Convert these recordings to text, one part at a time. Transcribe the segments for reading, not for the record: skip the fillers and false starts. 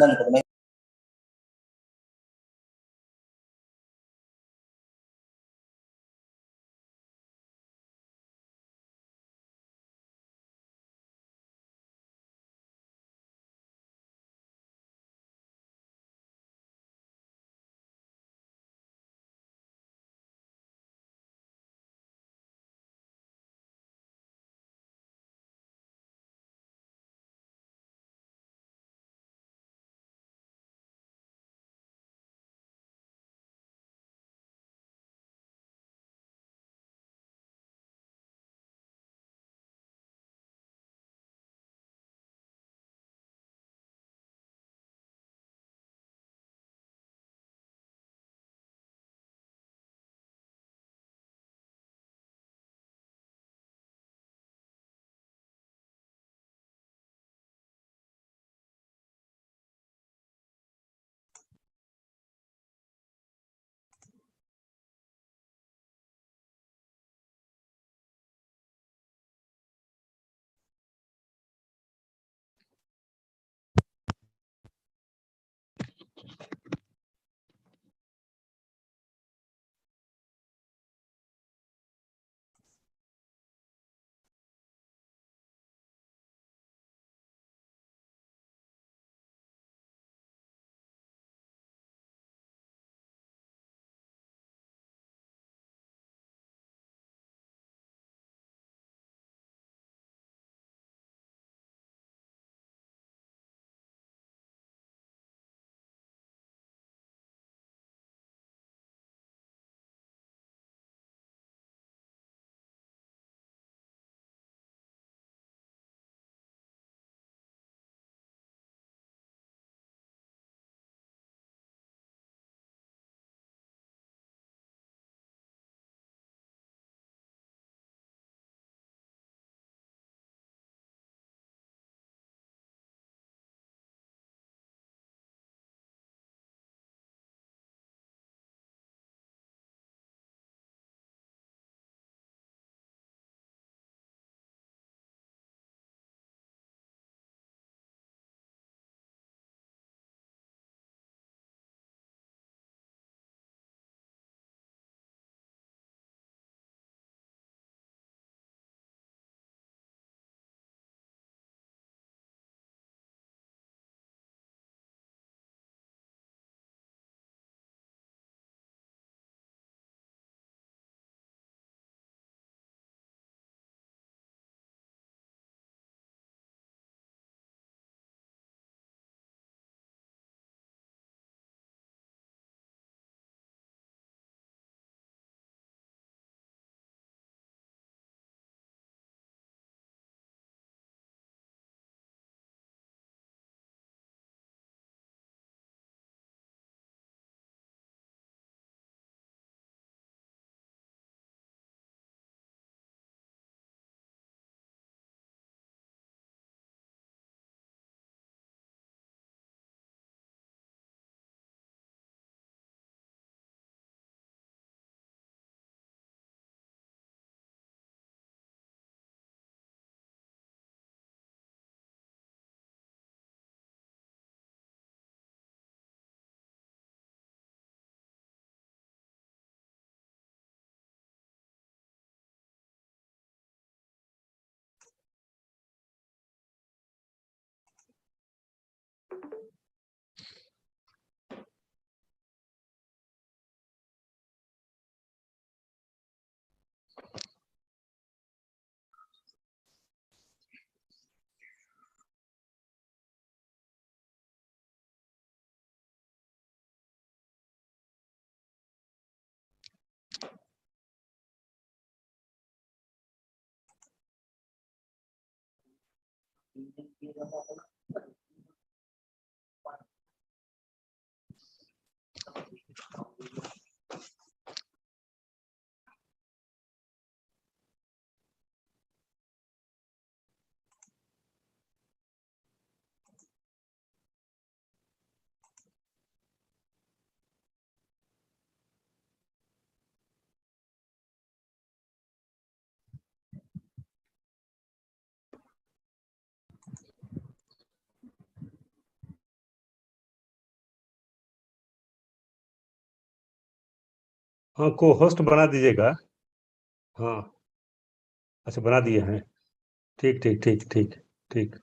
बंद करो। हाँ, को होस्ट बना दीजिएगा। हाँ, अच्छा बना दिए हैं। ठीक ठीक ठीक ठीक ठीक।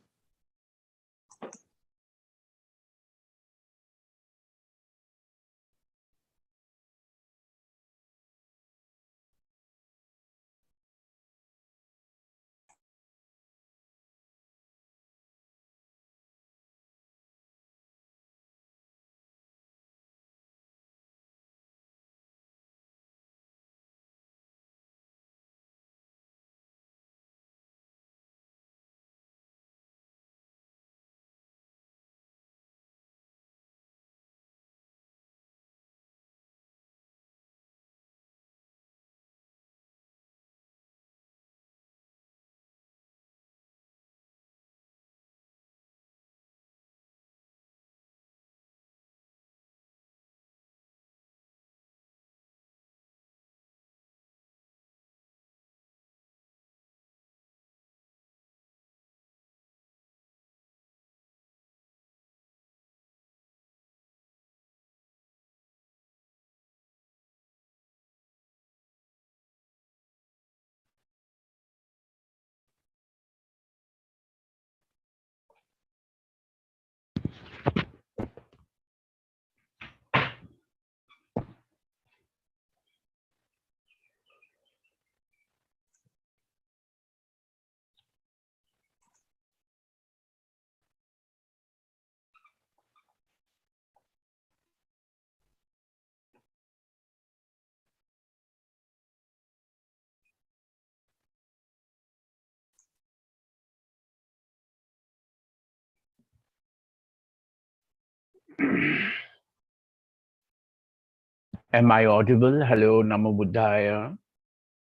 Am I audible? Hello, Namo Buddhaya.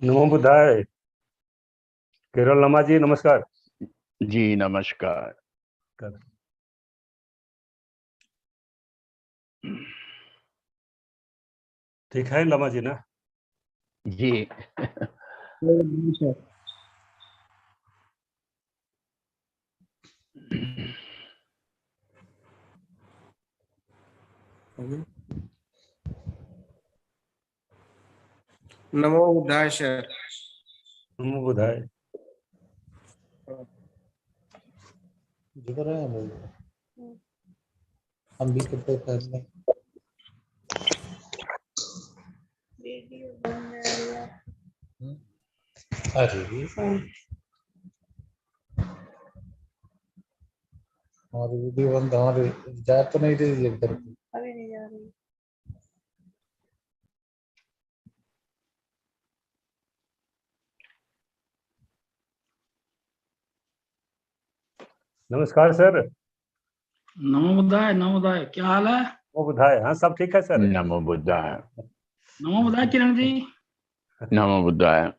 नमो बुद्धाय। केरल लम्मा जी नमस्कार। जी नमस्कार। ठीक है लम्मा जी ना? जी नमो बुद्धाय सर। नमो बुद्धाय। जिक्र है हम भी करते कर लें। अरे हमारी वीडियो बंद, हमारी जा तो नहीं रही है इधर की। अभी नहीं जा रही। नमस्कार सर। नमो बुद्धाय। नमो बुद्धाय, क्या हाल है? नमो बुद्धाय। हाँ सब ठीक है सर। नमो बुद्धाय। नमो बुद्धाय किरण जी। नमो बुद्धाय।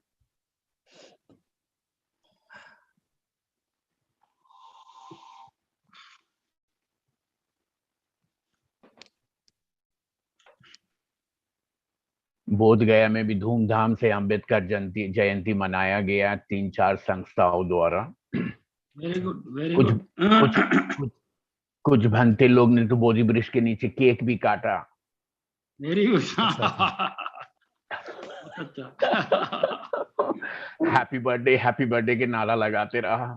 बोध गया में भी धूमधाम से अंबेडकर जयंती मनाया गया 3-4 संस्थाओं द्वारा। वेरी गुड वेरी कुछ गुड। कुछ कुछ भंते लोग ने तो बोधि वृक्ष के नीचे केक भी काटा। Very good. हैप्पी बर्थडे के नारा लगाते रहा।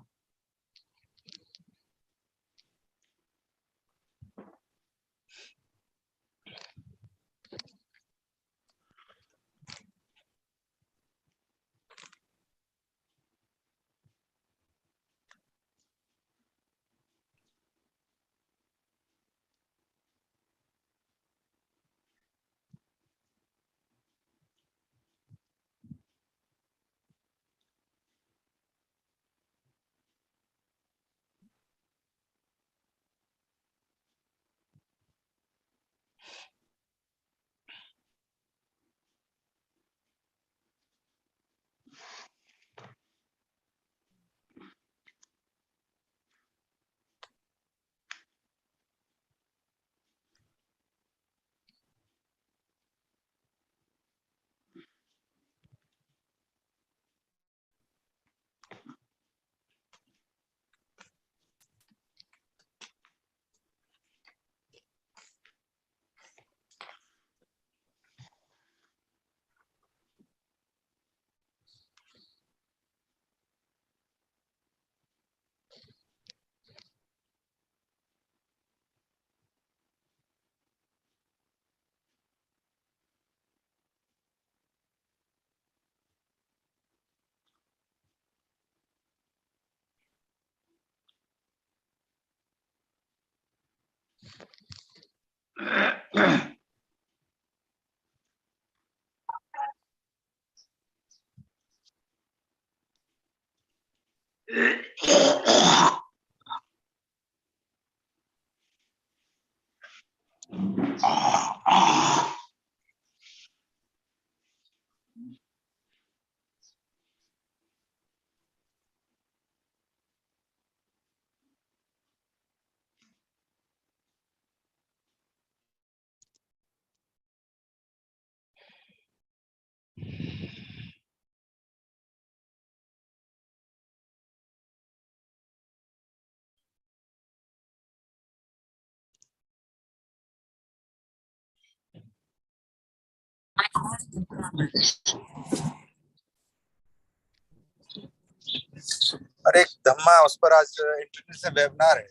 अरे एक धम्मा उस पर आज इंटरनेट से वेबिनार है।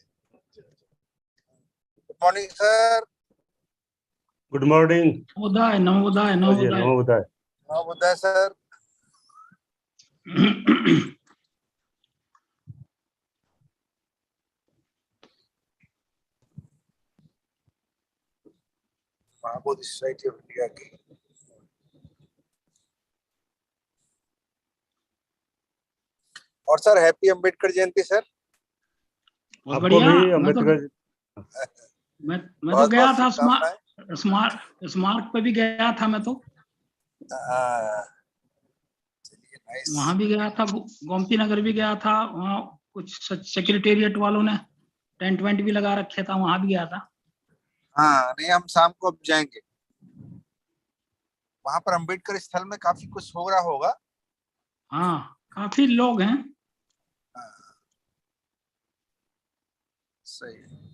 Good morning sir. Good morning. Navodaya Navodaya Navodaya Namodaya. हाँ Buddha sir. Mahabodhi society of India की और sir happy Ambedkar Jayanti sir. बहुत आपको बढ़िया। भी अंबेडकर। मैं तो बहुत गया बहुत था शुभकामनाएं। स्मारक पे भी गया था मैं तो। चलिए नाइस। वहां भी गया था, गोमती नगर भी गया था। वहाँ कुछ सेक्रेटेरिएट वालों ने टेंट वेंट भी लगा रखे था, वहां भी गया था। हाँ नहीं हम शाम को अब जाएंगे। वहां पर अंबेडकर स्थल में काफी कुछ हो रहा होगा। हाँ काफी लोग हैं। सही है।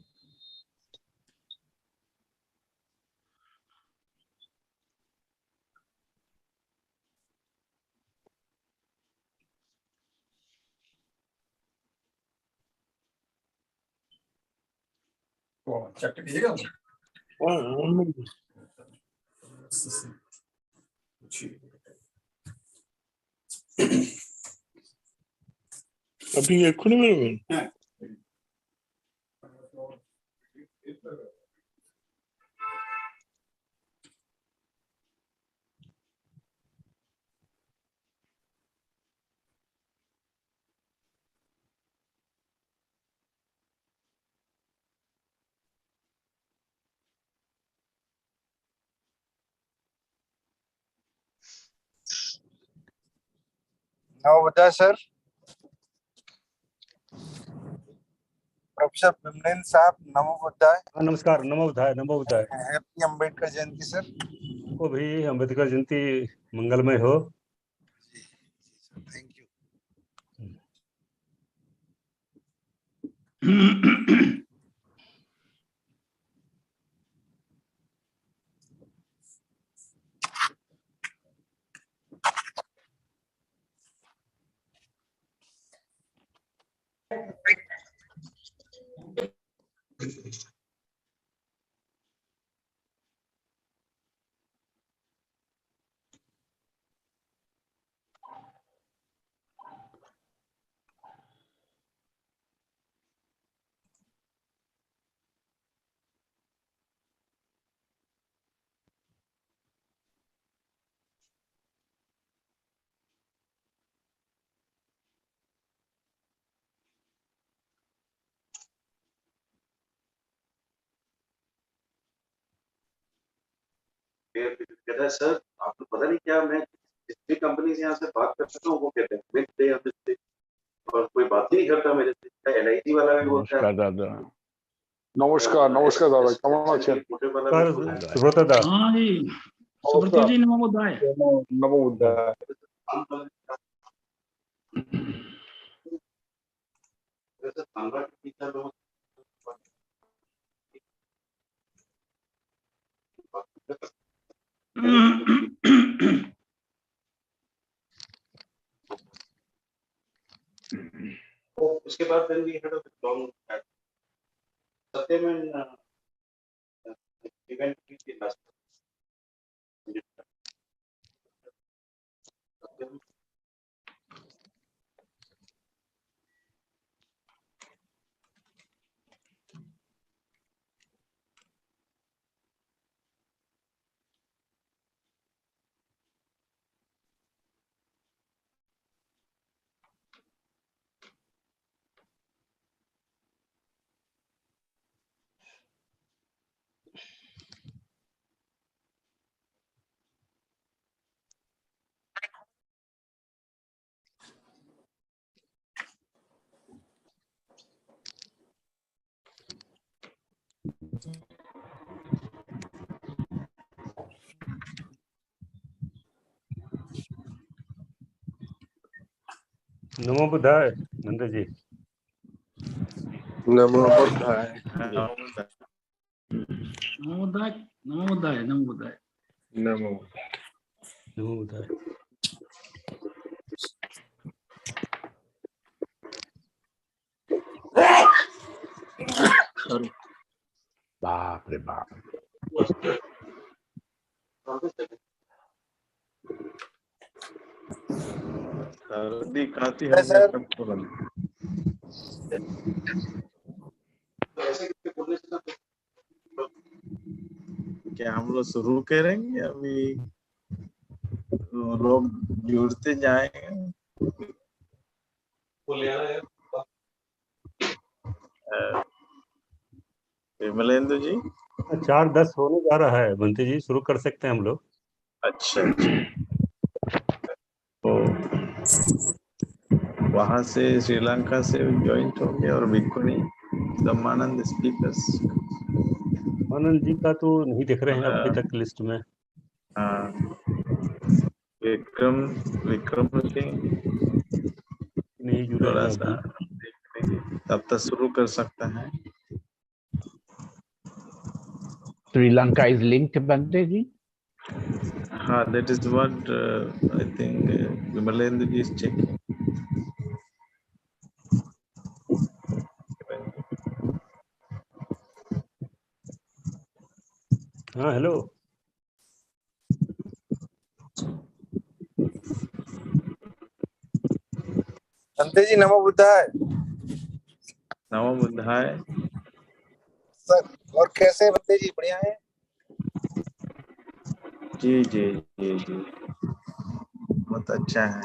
चेक कीजिएगा। अभी एखुनी में नवोदय सर। प्रोफेसर बिमलेन साहब नमोदय। नमस्कार। नमोदय नमोदय। Happy Ambedkar Jayanti sir. आपको भी अंबेडकर जयंती मंगलमय हो। Thank you. कहता है सर आपको पता नहीं क्या, मैं जिस भी कंपनी से यहाँ से बात करता हूँ वो कहते हैं मिड डे और मिड, और कोई बात ही नहीं करता मेरे से। एलआईसी वाला भी बोलता है। नमस्कार दादा। नमस्कार नमस्कार दादा केमन आছেন? सुब्रत दा। हाँ जी सुब्रत जी नमोदय। नमोदय। उसके बाद then we had a long chat. Satyam event की last सत्यम नमो बुद्धाय नंद जी। नमो बुद्धाय। नमो बुद्धाय, नमो बुद्धाय, नमो बुद्धाय। नमो नमो बुद्धाय। बाप रे बाप। सर्दी खांसी है सर। क्या हम लोग शुरू करेंगे? अभी लोग जुड़ते जाएंगे। विमलेंद्र जी 4:10 होने जा रहा है बंटी जी, शुरू कर सकते हैं हम लोग। अच्छा तो वहां से श्रीलंका से ज्वाइंट होंगे और बिल्कुल ब्रह्मानंद स्पीकर्स। आनंद जी का तो नहीं देख रहे हैं अभी तक लिस्ट में। हाँ विक्रम सिंह नहीं जुड़े थोड़ा हैं सा अभी। देखने तब तक शुरू कर सकता है। श्रीलंका इज लिंक्ड बंदे जी। हाँ, that is what I think Vimalendra ji is checking. हाँ हेलो। संते जी नमो बुद्धाय। नमो बुद्धाय। सर और कैसे बंते जी, बढ़िया है? जी जी जी जी बहुत अच्छा है।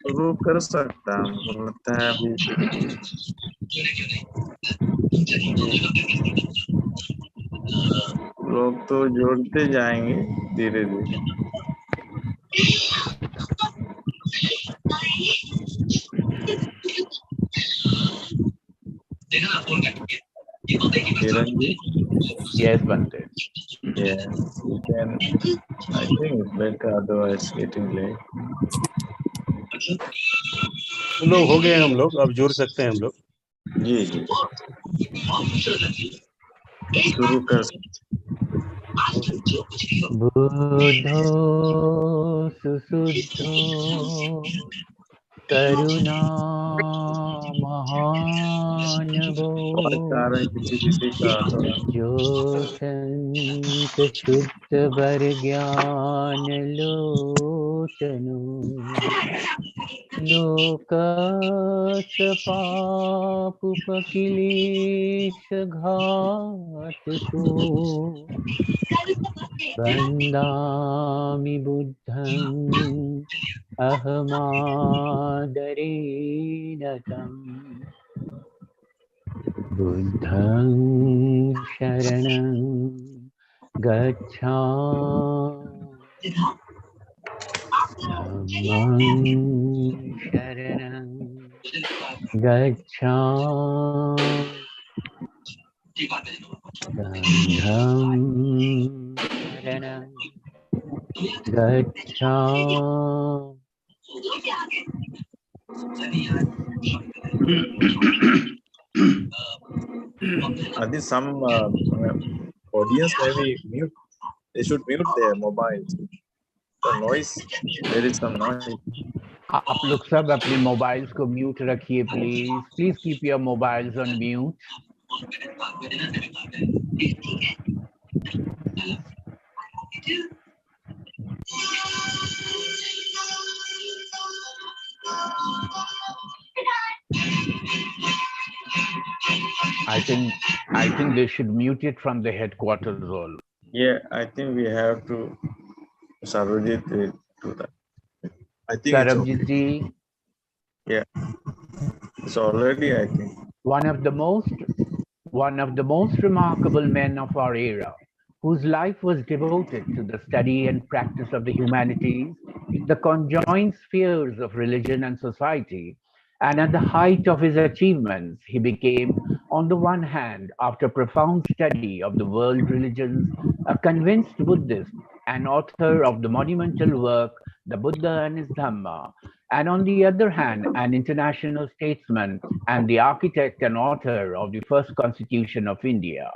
शुरू कर सकता हूँ, मुझे लगता है अभी लोग तो जोड़ते जाएंगे धीरे धीरे। किरण जी यस बंदे। yeah you can I think it's better otherwise getting late. लोग हो गए हम लोग, अब जोड़ सकते हैं हम लोग। जी जी शुरू कर बुद्धो सुशुद्धो करुणा महानवो कारण किसी का जो संत शुद्ध वर ज्ञान लोचनो लोकस पापुपकिलेश घात को वन्दामि बुद्धं अहमादरेण तं बुद्धं शरणं गच्छामि धम्मं शरणं गच्छामि संघं शरणं I think some audience maybe mute. They should mute their mobiles. The noise, there is some noise. आप लोग सब अपने मोबाइल्स को म्यूट रखिए please. Please keep your mobiles on mute. I think they should mute it from the headquarters all. Yeah, I think we have to Sarojit will do that. I think it's Sarabjit okay. ji, Yeah, it's already, I think. one of the most remarkable men of our era, whose life was devoted to the study and practice of the humanities in the conjoined spheres of religion and society. And at the height of his achievements, he became, on the one hand, after profound study of the world religions, a convinced Buddhist and author of the monumental work, The Buddha and His Dhamma, and on the other hand, an international statesman and the architect and author of the first constitution of India.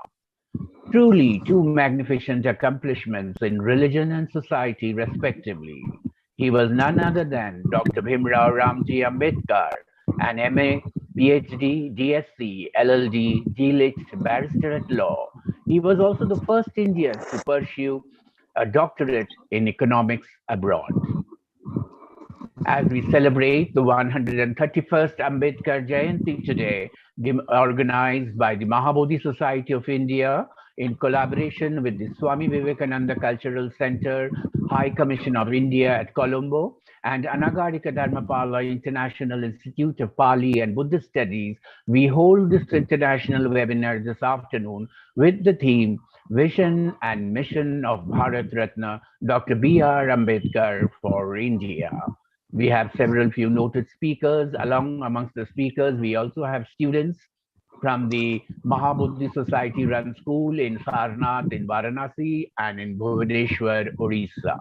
Truly, two magnificent accomplishments in religion and society, respectively. He was none other than Dr. Bhimrao Ramji Ambedkar, an MA, PhD, DSc, LLD, DLitt, barrister at law. He was also the first Indian to pursue a doctorate in economics abroad. As we celebrate the 131st Ambedkar Jayanti today, organized by the Mahabodhi Society of India in collaboration with the Swami Vivekananda Cultural Center, High Commission of India at Colombo, and Anagarika Dharmapala International Institute of Pali and Buddhist Studies, we hold this international webinar this afternoon with the theme Vision and Mission of Bharat Ratna Dr. B.R. Ambedkar for India. We have several few noted speakers. Amongst the speakers, we also have students from the Mahabodhi Society run school in Sarnath in Varanasi and in Bhubaneswar, Orissa.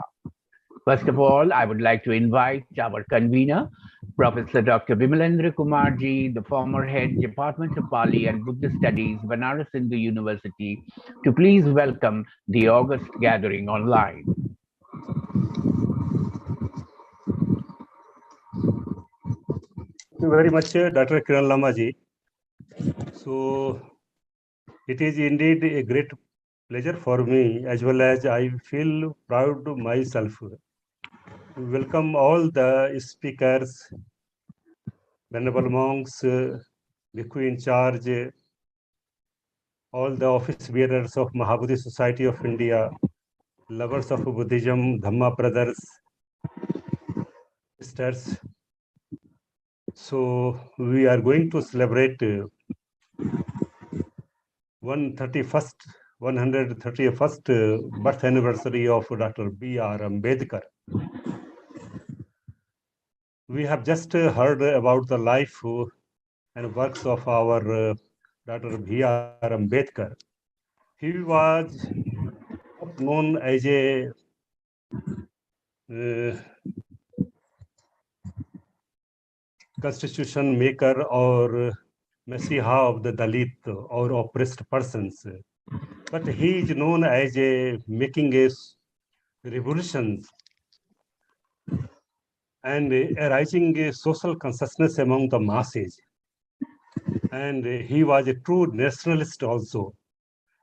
First of all, I would like to invite our convener, Professor Dr. Vimalendra Kumarji, the former head Department of Pali and Buddhist Studies, Banaras Hindu University, to please welcome the August gathering online. Thank you very much, Dr. Kiran Lamaji. So, it is indeed a great pleasure for me, as well as I feel proud of myself. Welcome all the speakers, venerable monks, Bhikkhu in charge, all the office bearers of Mahabodhi Society of India, lovers of Buddhism, Dhamma brothers, sisters. So we are going to celebrate 131st birth anniversary of Dr. B.R. Ambedkar. We have just heard about the life and works of our Dr. B.R. Ambedkar. He was known as a constitution maker or Messiah of the Dalit or oppressed persons. But he is known as making a revolution and arising a social consciousness among the masses. And he was a true nationalist also.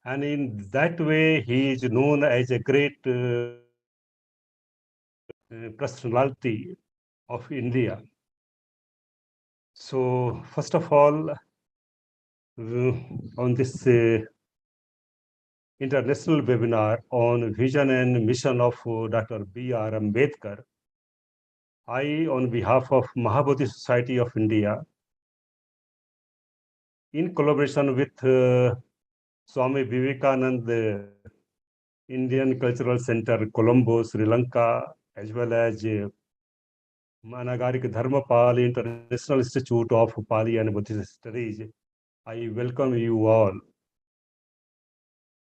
And in that way, he is known as a great personality of India. So, first of all, on this international webinar on vision and mission of Dr. B.R. Ambedkar, I, on behalf of Mahabodhi Society of India, in collaboration with Swami Vivekananda Indian Cultural Center, Colombo, Sri Lanka, as well as Anagarika Dharmapala International Institute of Pali and Buddhist Studies, I welcome you all.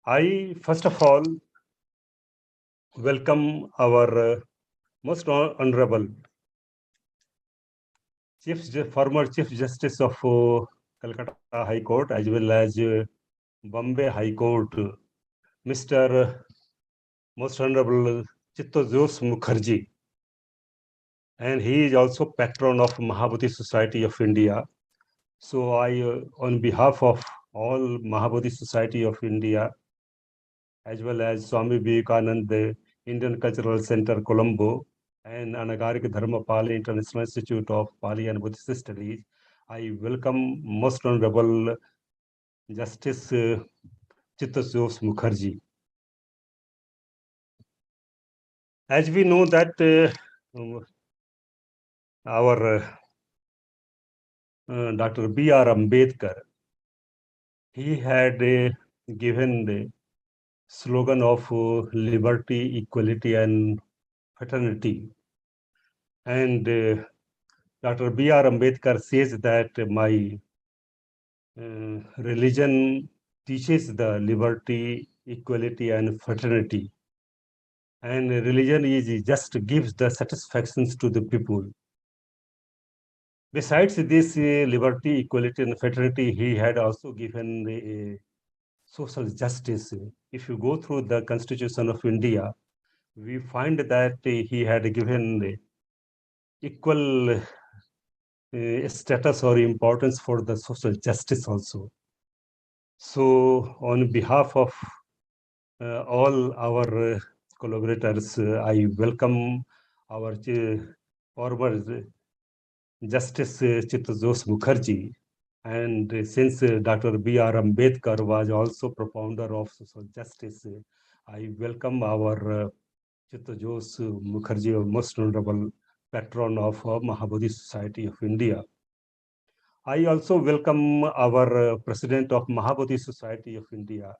I, first of all, welcome our most honorable former Chief Justice of Calcutta High Court, as well as Bombay High Court, Mr. Most Honorable Chittozos Mukherjee, and he is also patron of Mahabodhi Society of India. So I, on behalf of all Mahabodhi Society of India, as well as Swami Vivekananda Indian Cultural Center, Colombo, and Anagarik Dharmapal International Institute of Pali and Buddhist Studies, I welcome Most Honorable Justice Chittazos Mukherjee. As we know that our Dr. B.R. Ambedkar, he had given the slogan of liberty, equality, and fraternity. And Dr. B.R. Ambedkar says that my religion teaches the liberty, equality, and fraternity. And religion is just gives the satisfactions to the people. Besides this liberty, equality, and fraternity, he had also given social justice. If you go through the Constitution of India, we find that he had given equal status or importance for the social justice also. So on behalf of all our collaborators, I welcome our former Justice Chittazos Mukherjee. And since Dr. B.R. Ambedkar was also propounder of social justice, I welcome our Chittazos Mukherjee, most honorable patron of Mahabodhi Society of India. I also welcome our president of Mahabodhi Society of India,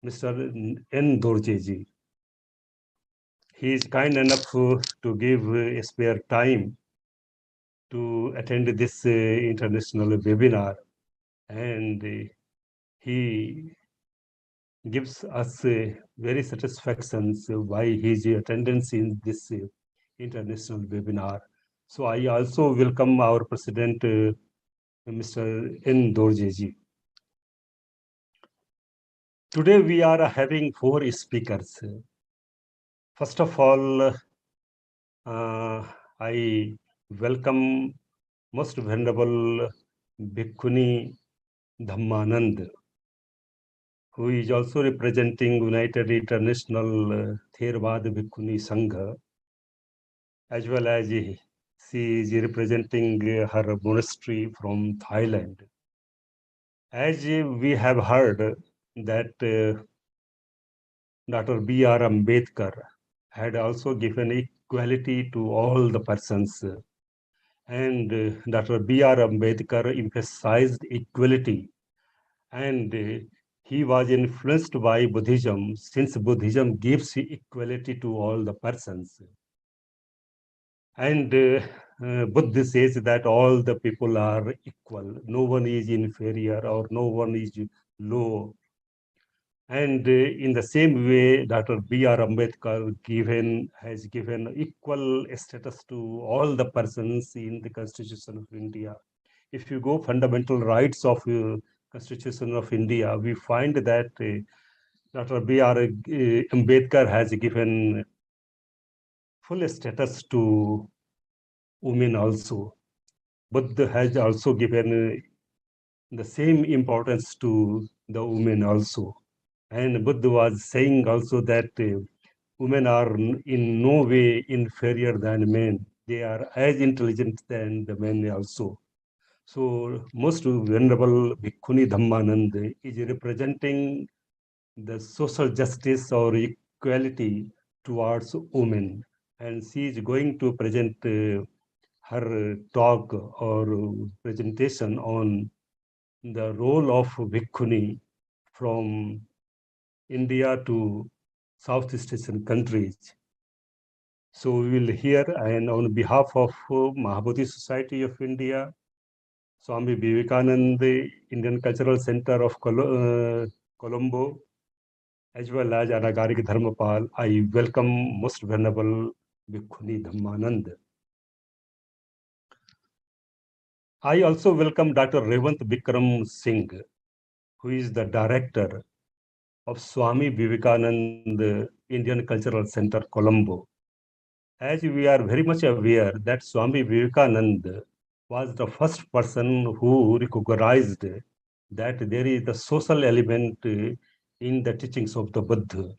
Mr. N. Dorjeji. He is kind enough to give a spare time to attend this international webinar, and he gives us very satisfactions by his attendance in this international webinar. So I also welcome our president, Mr. N. Dorjeji. Today we are having 4 speakers. First of all, I welcome Most Venerable Bhikkhuni Dhammanand, who is also representing United International Theravada Bhikkhuni Sangha, as well as she is representing her monastery from Thailand. As we have heard that Dr. B.R. Ambedkar had also given equality to all the persons. And Dr. B.R. Ambedkar emphasized equality. And he was influenced by Buddhism, since Buddhism gives equality to all the persons. And Buddha says that all the people are equal. No one is inferior or no one is low. And in the same way, Dr. B.R. Ambedkar has given equal status to all the persons in the Constitution of India. If you go fundamental rights of Constitution of India, we find that Dr. B.R. Ambedkar has given full status to women also. Buddha has also given the same importance to the women also. And Buddha was saying also that women are in no way inferior than men. They are as intelligent than the men also. So Most Venerable Bhikkhuni Dhammanand is representing the social justice or equality towards women. And she is going to present her talk or presentation on the role of Bhikkhuni from India to Southeast Asian countries. So we will hear, and on behalf of Mahabodhi Society of India, Swami Vivekananda Indian Cultural Center of Colombo, as well as Anagarik Dharmapal, I welcome Most Venerable Bhikkhuni Dhammanand. I also welcome Dr. Revant Vikram Singh, who is the director of Swami Vivekananda Indian Cultural Center, Colombo, As we are very much aware that Swami Vivekananda was the first person who recognized that there is the social element in the teachings of the Buddha.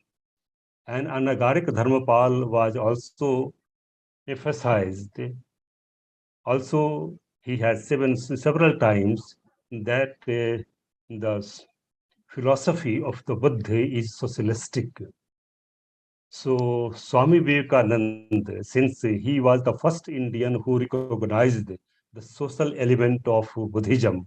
And Anagarik Dharmapal was also emphasized. Also, he has several times that the philosophy of the Buddha is socialistic. So Swami Vivekananda, since he was the first Indian who recognized the social element of Buddhism,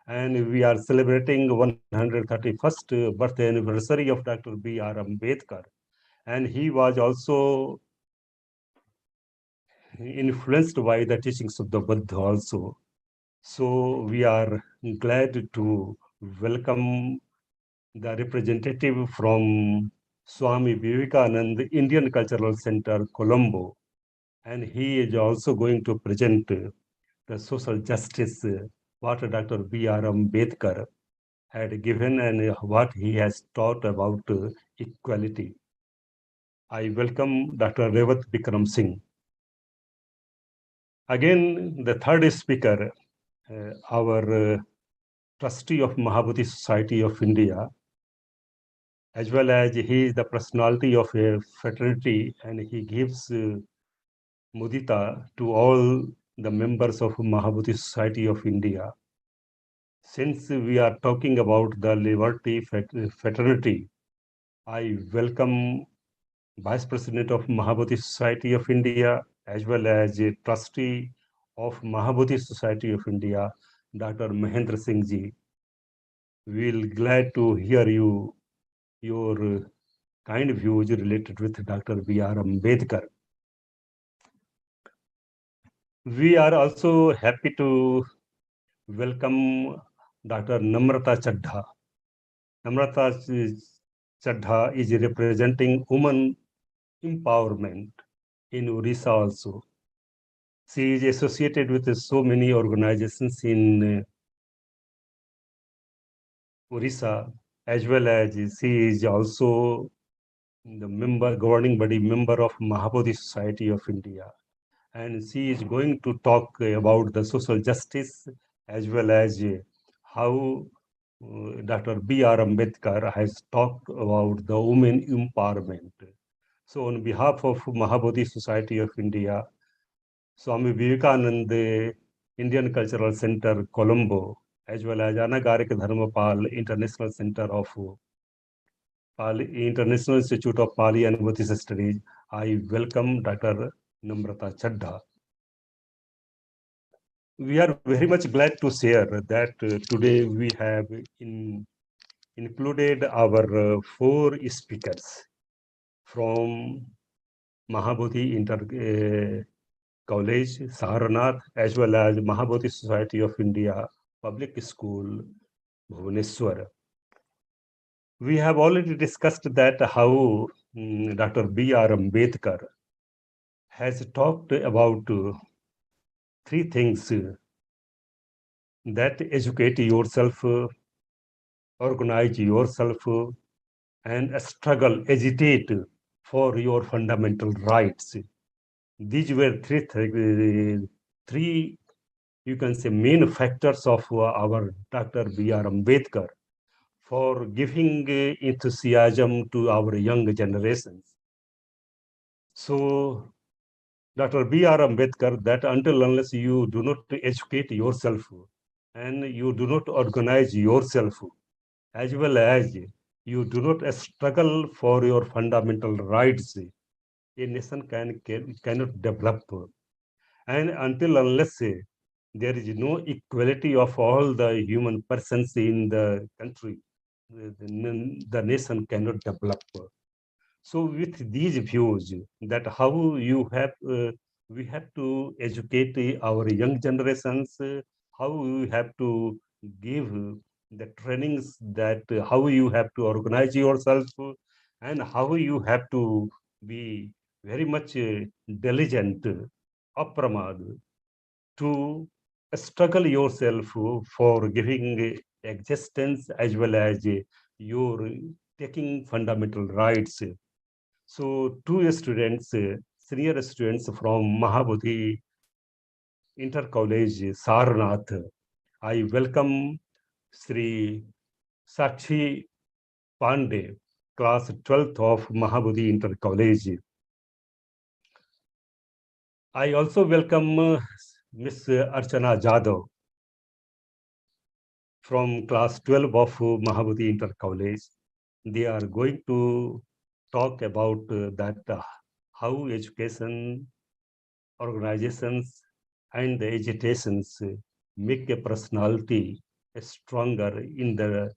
and we are celebrating 131st birthday anniversary of Dr. B.R. Ambedkar, and he was also influenced by the teachings of the Buddha also. So we are glad to welcome the representative from Swami Vivekananda Indian Cultural Center, Colombo. And he is also going to present the social justice, what Dr. B.R. Ambedkar had given and what he has taught about equality. I welcome Dr. Vikram Singh. Again, the third speaker, our trustee of Mahabodhi Society of India, as well as he is the personality of a fraternity, and he gives mudita to all the members of Mahabodhi Society of India. Since we are talking about the Liberty fraternity, I welcome Vice President of Mahabodhi Society of India, as well as a trustee of Mahabodhi Society of India, Dr. Mahendra Singh ji. We will glad to hear your kind views related with Dr. B.R. Ambedkar. We are also happy to welcome Dr. Namrata Chadha. Namrata Chadha is representing women empowerment in Orissa also. She is associated with so many organizations in Orissa, as well as she is also the governing body member of Mahabodhi Society of India. And she is going to talk about the social justice as well as how Dr. B.R. Ambedkar has talked about the women empowerment. So on behalf of Mahabodhi Society of India, Swami Vivekananda Indian Cultural Center, Colombo, as well as Anagarik Dharmapal International Center of International Institute of Pali and Buddhist Studies, I welcome Dr. Namrata Chadha. We are very much glad to share that today we have included our 4 speakers from Mahabodhi Inter College, Saharnath, as well as Mahabodhi Society of India Public School, Bhubaneswar. We have already discussed that how Dr. B.R. Ambedkar has talked about 3 things: that educate yourself, organize yourself, and struggle, agitate for your fundamental rights. These were 3 you can say main factors of our Dr. B.R. Ambedkar for giving enthusiasm to our young generations. So Dr. B.R. Ambedkar, that until unless you do not educate yourself and you do not organize yourself, as well as you do not struggle for your fundamental rights, a nation cannot develop. And until unless there is no equality of all the human persons in the country, the nation cannot develop. So with these views that how you have, we have to educate our young generations, how we have to give the trainings that how you have to organize yourself and how you have to be very much diligent, apramad, to struggle yourself for giving existence as well as your taking fundamental rights. So 2 students senior students from Mahabodhi Inter-College, Sarnath. I welcome Sri Sakshi Pandey, class 12th of Mahabodhi Inter-College. I also welcome Miss Archana Jadhav from class 12 of Mahabodhi Inter-College. They are going to talk about how education organizations and the agitations make a personality stronger in the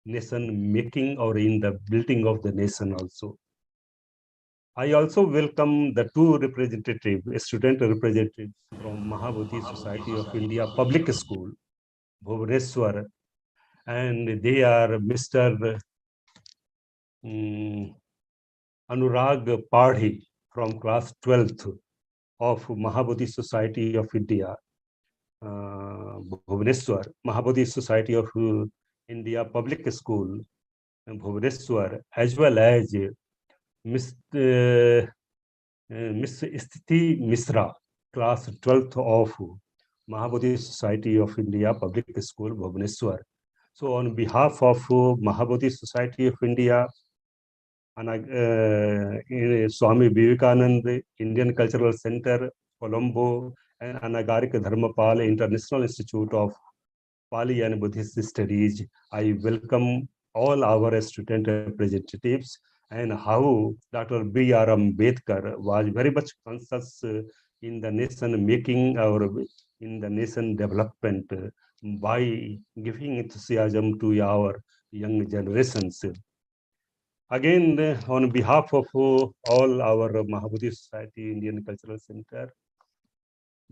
nation making or in the building of the nation also. I also welcome the two student representatives from Mahabodhi Society of India Public School, Bhubaneswar, and they are Mr. Anurag Padhi from class 12th of Mahabodhi Society of India, Bhubaneswar, Mahabodhi Society of India Public School, Bhubaneswar, as well as Miss Sthiti Misra, class 12th of Mahabodhi Society of India Public School, Bhubaneswar. So on behalf of Mahabodhi Society of India, Swami Vivekananda Indian Cultural Center, Colombo, and Anagarika Dharmapal International Institute of Pali and Buddhist Studies, I welcome all our student representatives and how Dr. B.R. Ambedkar was very much conscious in the nation making or in the nation development by giving enthusiasm to our young generations. Again, on behalf of all our Mahabodhi Society Indian Cultural Center,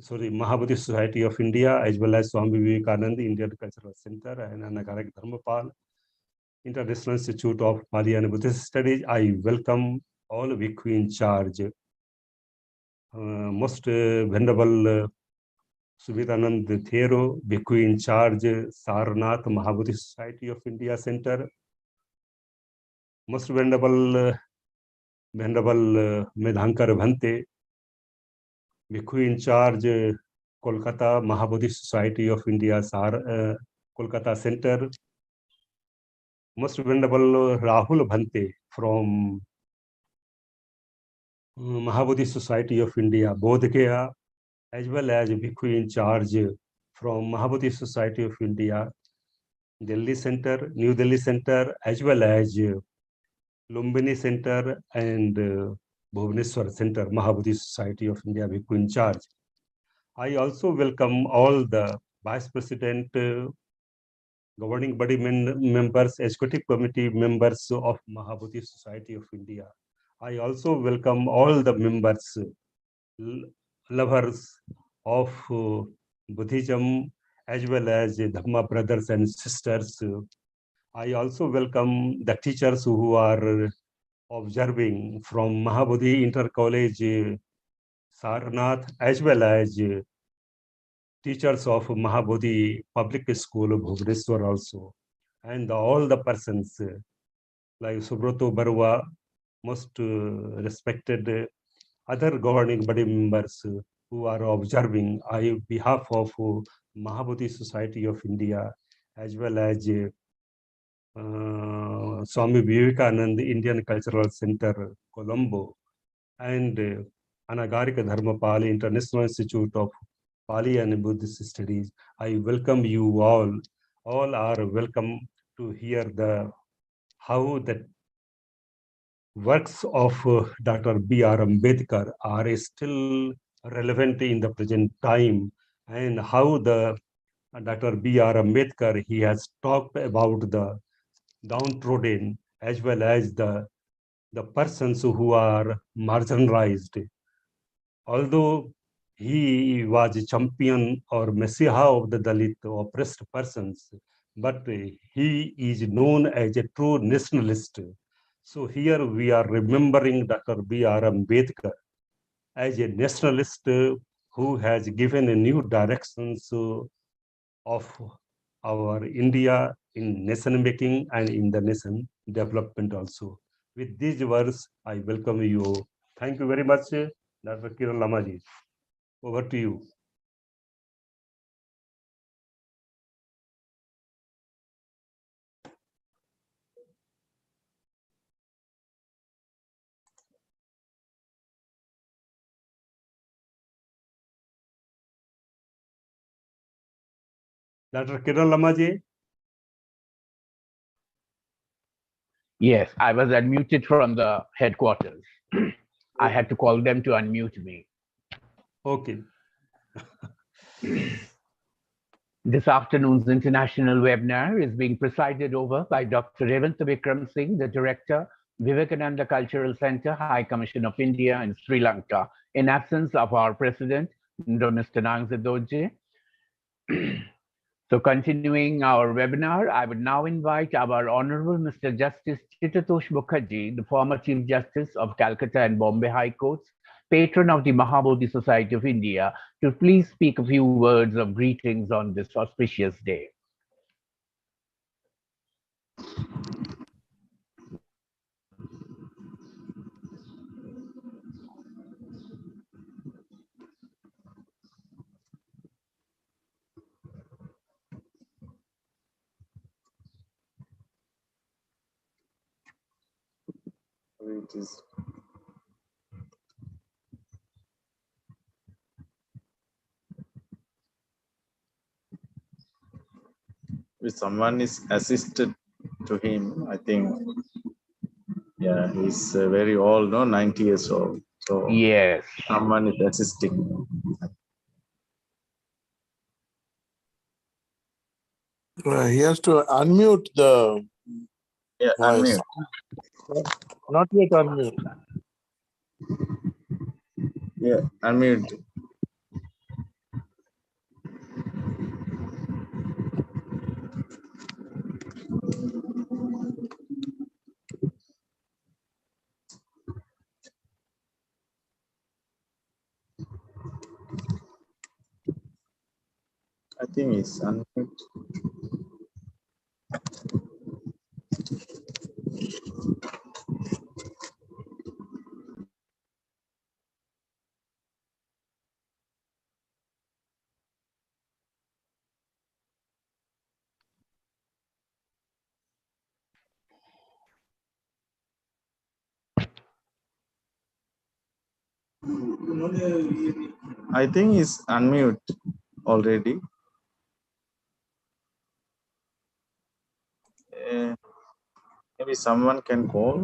Mahabodhi Society of India, as well as Swami Vivekananda Indian Cultural Center and Anagarika Dharmapal International Institute of Pali and Buddhist Studies, I welcome all Bhikkhu in charge. Most Venerable Suvitanand Thero, Bhikkhu in charge, Sarnath Mahabodhi Society of India Center. Most Venerable Medhankar Bhante, Bhikkhu in charge, Kolkata Mahabodhi Society of India, Kolkata Center. Most Venerable Rahul Bhante from Mahabodhi Society of India, Bodh Gaya, as well as Bhikkhu in charge from Mahabodhi Society of India, Delhi Center, New Delhi Center, as well as Lumbini Center and Bhubaneswar Center, Mahabodhi Society of India, Bhikkhu in charge. I also welcome all the Vice President, governing body members, executive committee members of Mahabodhi Society of India. I also welcome all the members, lovers of Buddhism, as well as Dhamma brothers and sisters. I also welcome the teachers who are observing from Mahabodhi Inter-College, Sarnath, as well as teachers of Mahabodhi Public School, Bhubaneswar also, and all the persons like Subroto Barua, most respected other governing body members who are observing, on behalf of Mahabodhi Society of India, as well as Swami Vivekananda Indian Cultural Center, Colombo, and Anagarika Dharmapal International Institute of Pali and Buddhist Studies. I welcome you all. All are welcome to hear how the works of Dr. B.R. Ambedkar are still relevant in the present time, and how the Dr. B.R. Ambedkar, he has talked about the downtrodden as well as the persons who are marginalized. Although he was a champion or messiah of the Dalit oppressed persons, but he is known as a true nationalist. So here we are remembering Dr. B.R. Ambedkar as a nationalist who has given a new directions of our India in nation making and in the nation development also. With these words, I welcome you. Thank you very much. Dr. Kiran Lamaji, over to you. Dr. Kiran Lamaji. Yes, I was unmuted from the headquarters. I had to call them to unmute me. Okay. This afternoon's international webinar is being presided over by Dr. Vikram Singh, the Director, Vivekananda Cultural Center, High Commission of India in Sri Lanka, in absence of our President, Mr. Nang Zedoje. So continuing our webinar, I would now invite our Honorable Mr. Justice Chitatosh Mukherjee, the former Chief Justice of Calcutta and Bombay High Courts, patron of the Mahabodhi Society of India, to please speak a few words of greetings on this auspicious day. It is. If someone is assisted to him, I think, yeah, he's very old, no, 90 years old. So yes, someone is assisting. He has to unmute the voice. Unmute. Not yet unmute. Yeah, unmute. I think it's unmute. I think it's unmute already. Maybe someone can call.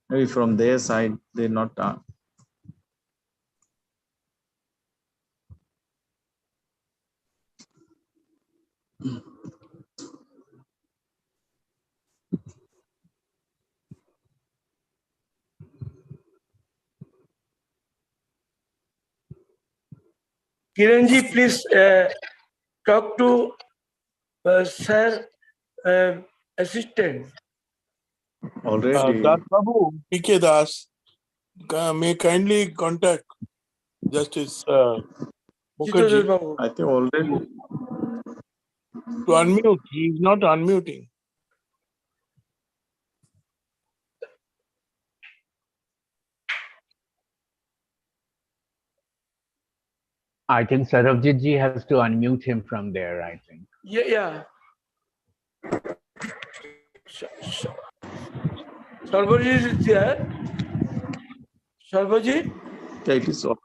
Maybe from their side, they're not. Kiranji, please talk to Sir Assistant. Already. Das Babu, PK Das, may kindly contact Justice Mukherjee. I think already. To unmute, he is not unmuting. I think Sarabjit ji has to unmute him from there, I think. Yeah. Sarvajit is there. Sarvajit? Yeah, it is all.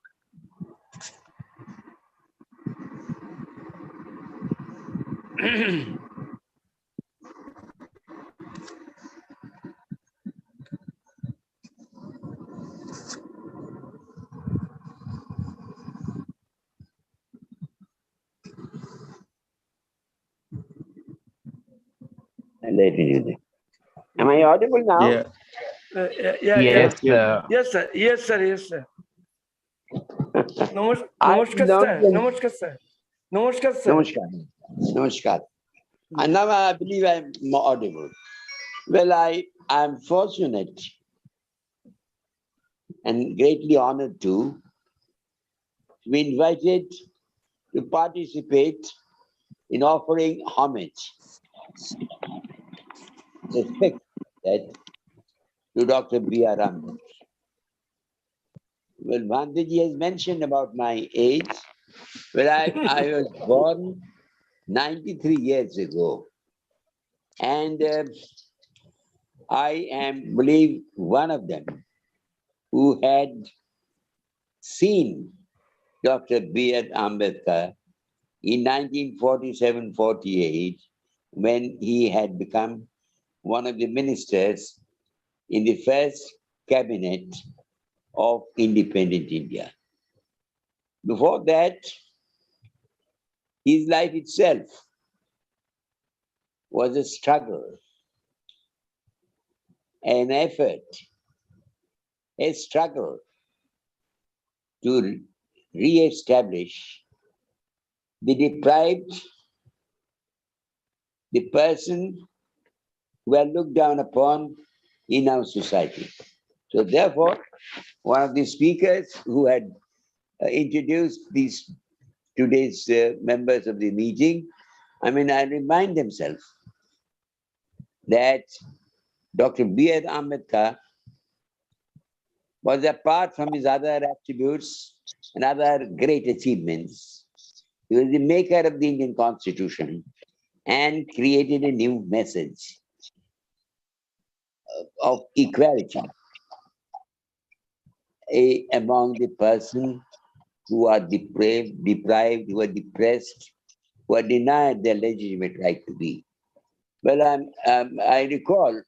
Am I audible now? Yeah. Yes, Yes, sir. Namaskar, sir. Namaskar. And now I believe I'm more audible. Well, I am fortunate and greatly honored to be invited to participate in offering homage respect that to Dr. B.R. Ambedkar. Well, Bhantaji has mentioned about my age. Well, I was born 93 years ago. And I am, believe, one of them who had seen Dr. B.R. Ambedkar in 1947-48 when he had become one of the ministers in the first cabinet of independent India. Before that, his life itself was a struggle, an effort, a struggle to re-establish the deprived, the person who are looked down upon in our society. So therefore, one of the speakers who had introduced these today's members of the meeting, I remind themselves that Dr. B.R. Ambedkar was, apart from his other attributes and other great achievements, he was the maker of the Indian Constitution and created a new message of equality among the person who are deprived, who are depressed, who are denied their legitimate right to be. Well, I recall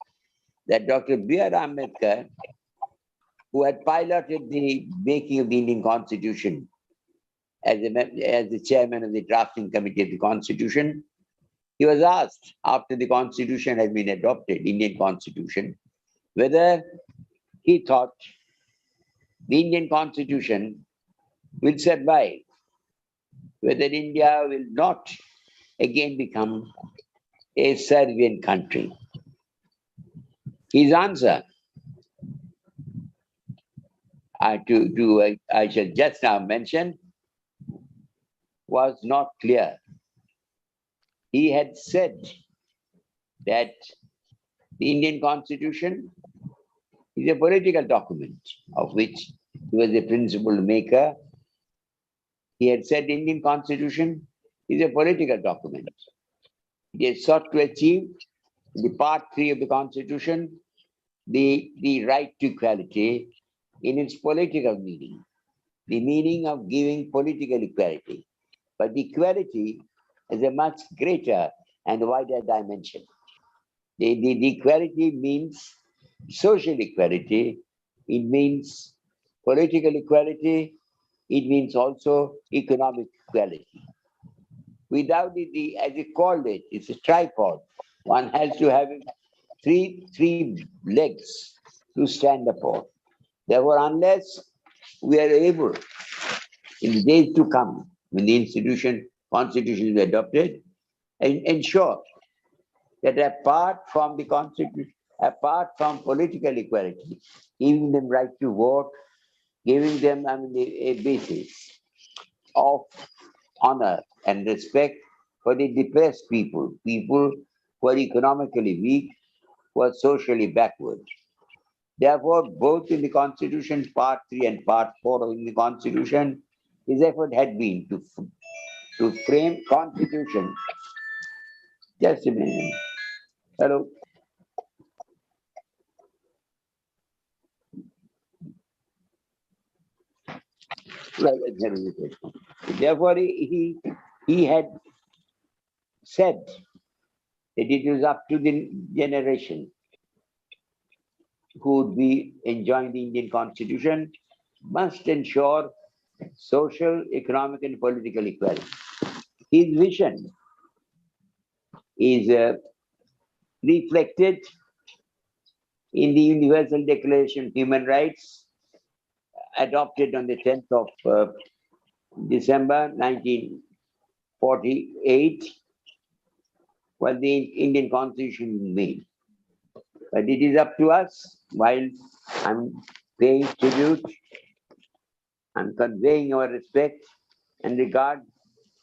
that Dr. B.R. Ambedkar, who had piloted the making of the Indian Constitution as the chairman of the drafting committee of the Constitution, he was asked after the Constitution had been adopted, Indian Constitution, whether he thought the Indian Constitution will survive, whether India will not again become a Serbian country. His answer I shall just now mention was not clear. He had said that the Indian Constitution is a political document of which he was the principal maker. He had said the Indian Constitution is a political document. It has sought to achieve the part 3 of the Constitution, the right to equality in its political meaning, the meaning of giving political equality. But equality is a much greater and wider dimension. The equality means social equality, it means political equality, it means also economic equality. Without it, as he called it, it's a tripod. One has to have three legs to stand upon. Therefore, unless we are able, in the days to come, when the Constitution is adopted, and ensure that apart from the Constitution, apart from political equality, giving them right to vote, giving them a basis of honor and respect for the depressed people who are economically weak, who are socially backward. Therefore, both in the Constitution, Part 3 and Part 4 of the Constitution, his effort had been to frame Constitution. Just a minute. Hello. Well, therefore, he had said that it was up to the generation who would be enjoying the Indian Constitution must ensure social, economic, and political equality. His vision is reflected in the Universal Declaration of Human Rights, adopted on the 10th of December 1948, when the Indian Constitution was made. But it is up to us, while I'm paying tribute, I'm conveying our respect and regard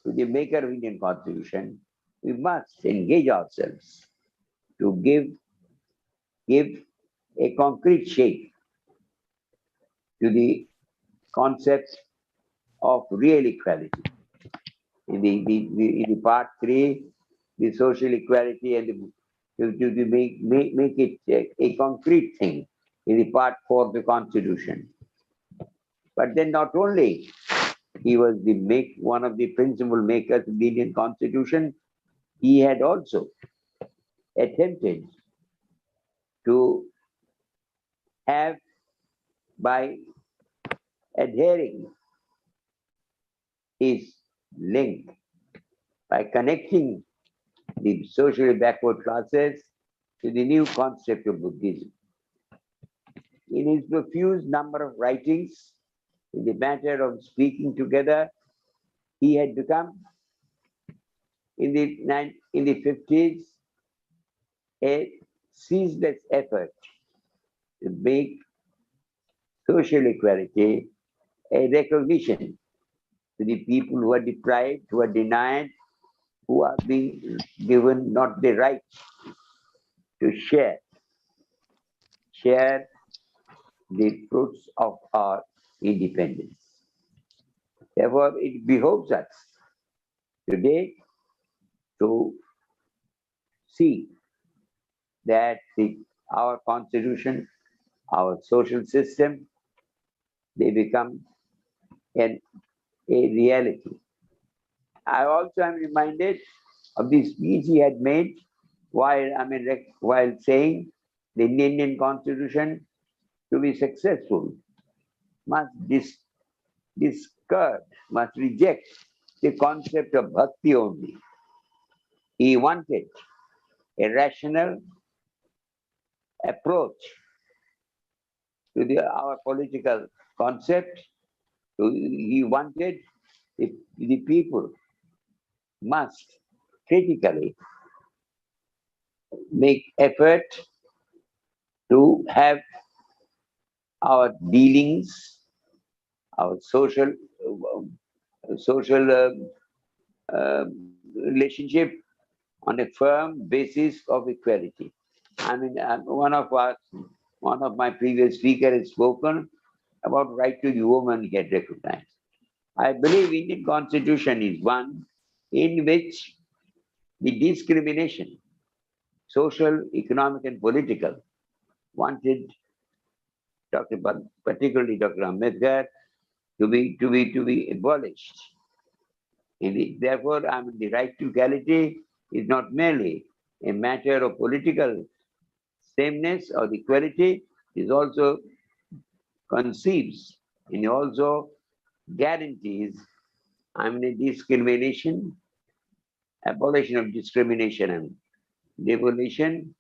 to the maker of Indian Constitution, we must engage ourselves to give give a concrete shape to the concept of real equality. In the part 3, the social equality and to make it a concrete thing in the part 4, the Constitution. But then not only he was one of the principal makers of the Indian Constitution, he had also attempted to have, by adhering his link, by connecting the socially backward classes to the new concept of Buddhism. In his profuse number of writings, in the matter of speaking together, he had become, in the 50s, a ceaseless effort to make social equality a recognition to the people who are deprived, who are denied, who are being given not the right to share the fruits of our independence. Therefore, it behoves us today to see that our constitution, our social system, they become a reality. I also am reminded of the speech he had made while saying the Indian Constitution, to be successful, must discard, must reject the concept of bhakti only. He wanted a rational approach to our political concept. He wanted the people must critically make effort to have our dealings, our social relationship on a firm basis of equality. I mean, one of my previous speakers has spoken about right to the woman get recognized. I believe Indian Constitution is one in which the discrimination, social, economic, and political, wanted particularly Dr. Ambedkar to be abolished. Therefore, the right to equality is not merely a matter of political sameness or equality, it also conceives and also guarantees discrimination, abolition of discrimination and devolution,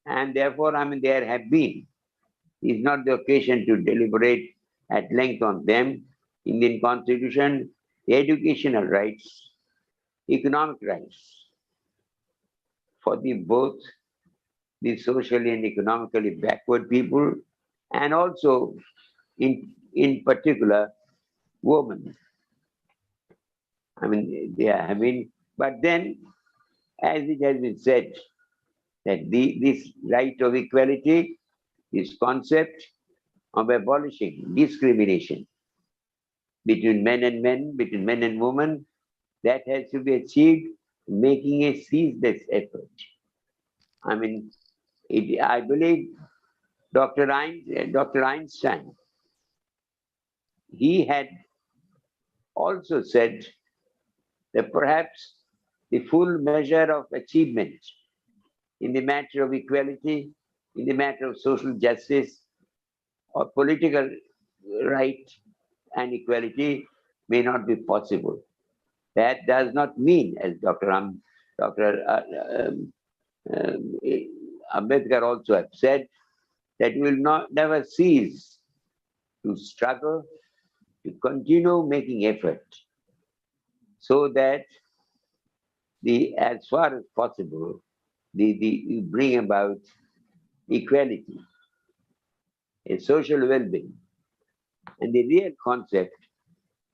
and therefore there have been, is not the occasion to deliberate at length on them. Indian Constitution, educational rights, economic rights for both the socially and economically backward people, and also in particular women. But then, as it has been said, that this right of equality, this concept of abolishing discrimination between men and men, between men and women, that has to be achieved making a ceaseless effort. I believe Dr. Einstein, he had also said that perhaps the full measure of achievement in the matter of equality, in the matter of social justice or political right and equality may not be possible. That does not mean, as Dr. Ambedkar also have said, that we will never cease to struggle, to continue making effort, so that as far as possible, you bring about equality, a social well-being, and the real concept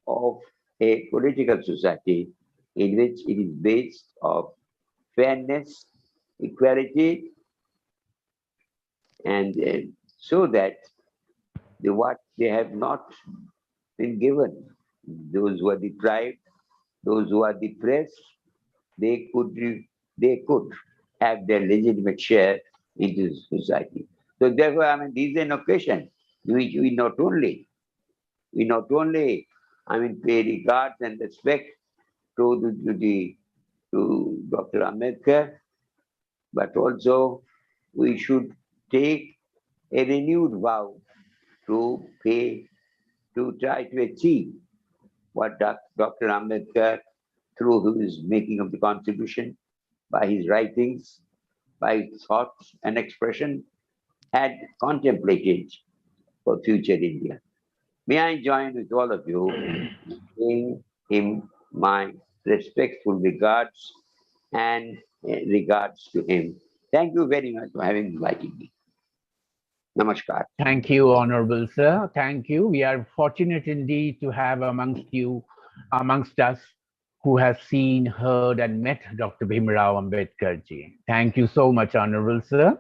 of a political society in which it is based on fairness, equality, and so that what they have not been given, those who are deprived, those who are depressed, they could have their legitimate share in this society. So therefore, I mean, this is an occasion which we not only, I mean, pay regards and respect to Dr. Ambedkar, but also we should take a renewed vow to try to achieve what Dr. Ambedkar, through his making of the contribution, by his writings, by his thoughts and expression, had contemplated for future India. May I join with all of you in paying him my respectful regards and regards to him. Thank you very much for having invited me. Namaskar. Thank you, Honorable Sir. Thank you. We are fortunate indeed to have amongst us, who have seen, heard, and met Dr. Bhimrao Ambedkar ji. Thank you so much, Honorable Sir.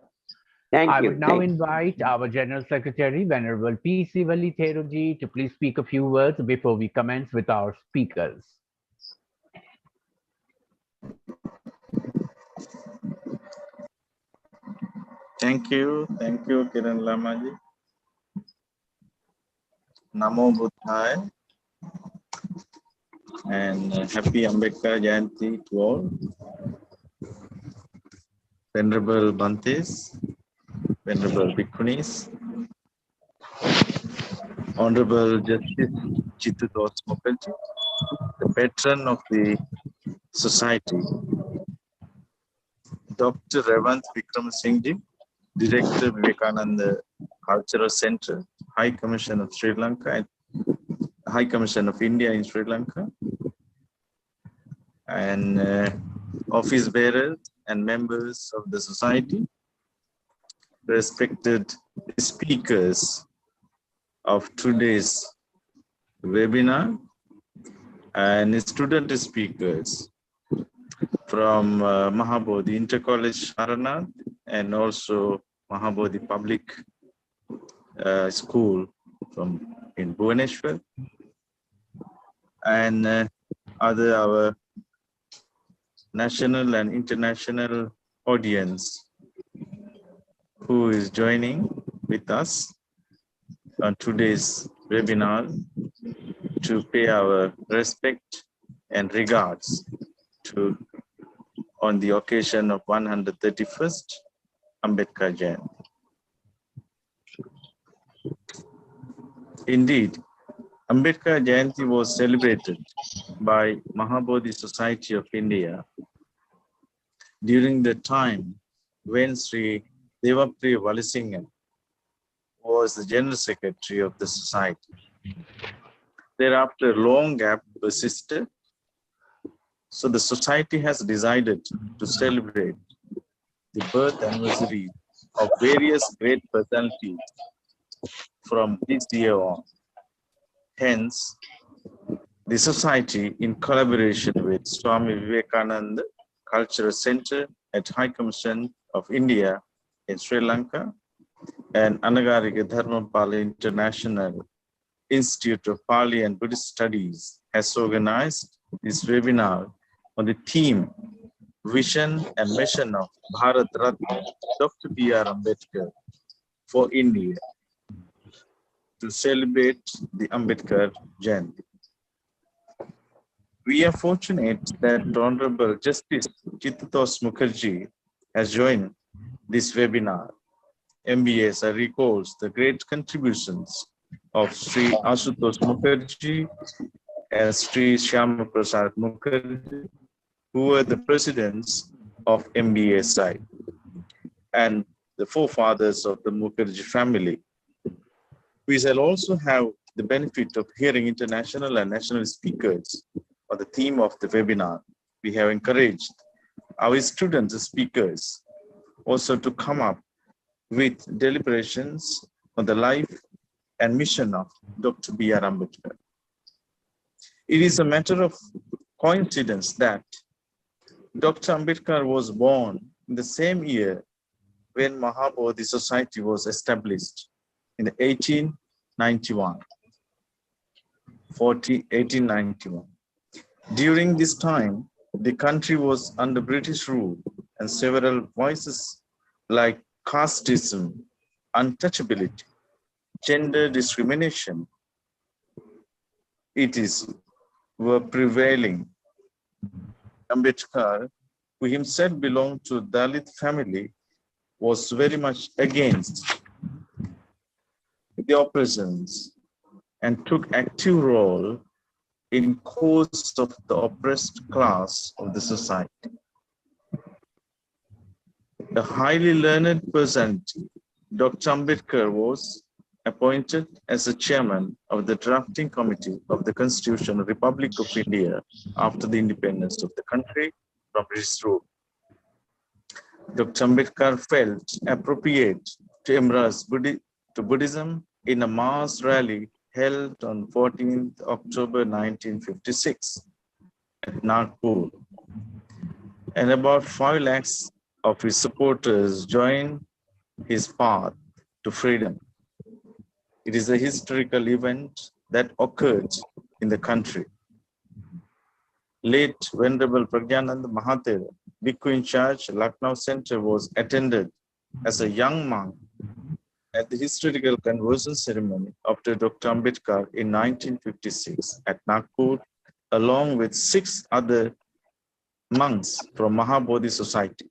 I would now invite our General Secretary, Venerable P. Sivali Thero ji, to please speak a few words before we commence with our speakers. Thank you, Kiran Lamaji. Namo Buddhaya, and happy Ambedkar Jayanti to all. Venerable Bhantes, Venerable Bhikkhunis, Honorable Justice Chittudos Mukherjee, the patron of the society, Dr. Revanth Vikram Singh ji, Director Vivekananda Cultural Center, High Commission of Sri Lanka and High Commission of India in Sri Lanka, and office bearers and members of the society, respected speakers of today's webinar, and student speakers from Mahabodhi Inter-College Saranath and also Mahabodhi Public School in Bhubaneswar, and our national and international audience who is joining with us on today's webinar to pay our respect and regards on the occasion of 131st Ambedkar Jayanti. Indeed, Ambedkar Jayanti was celebrated by Mahabodhi Society of India during the time when Sri Devapriya Valisingam was the General Secretary of the society. Thereafter, a long gap persisted, so the society has decided to celebrate the birth anniversary of various great personalities from this year on. Hence, the society, in collaboration with Swami Vivekananda Cultural Center at High Commission of India in Sri Lanka and Anagarika Dharmapala International Institute of Pali and Buddhist Studies, has organized this webinar on the theme, Vision and Mission of Bharat Ratna Dr. B.R. Ambedkar for India, to celebrate the Ambedkar Jayanti. We are fortunate that Honorable Justice Chittudos Mukherjee has joined this webinar. MBS recalls the great contributions of Sri Ashutosh Mukherjee and Sri Shyama Prasad Mukherjee, who were the presidents of MBSI and the forefathers of the Mukherjee family. We shall also have the benefit of hearing international and national speakers on the theme of the webinar. We have encouraged our students and speakers also to come up with deliberations on the life and mission of Dr. B.R. Ambedkar. It is a matter of coincidence that Dr. Ambedkar was born in the same year when Mahabodhi Society was established in 1891. During this time, the country was under British rule, and several voices like casteism, untouchability, gender discrimination, were prevailing. Ambedkar, who himself belonged to Dalit family, was very much against the oppressions and took active role in cause of the oppressed class of the society. A highly learned personality, Dr. Ambedkar was appointed as the chairman of the drafting committee of the Constitution of the Republic of India after the independence of the country from British rule. Dr. Ambedkar felt appropriate to embrace Buddhism in a mass rally held on 14th October 1956 at Nagpur, and about 5 lakhs of his supporters joined his path to freedom. It is a historical event that occurred in the country. Late Venerable Pragyananda Mahathir, Bhikkhu in charge, Lucknow Center, was attended as a young monk at the historical conversion ceremony after Dr. Ambedkar in 1956 at Nagpur, along with 6 other monks from Mahabodhi Society.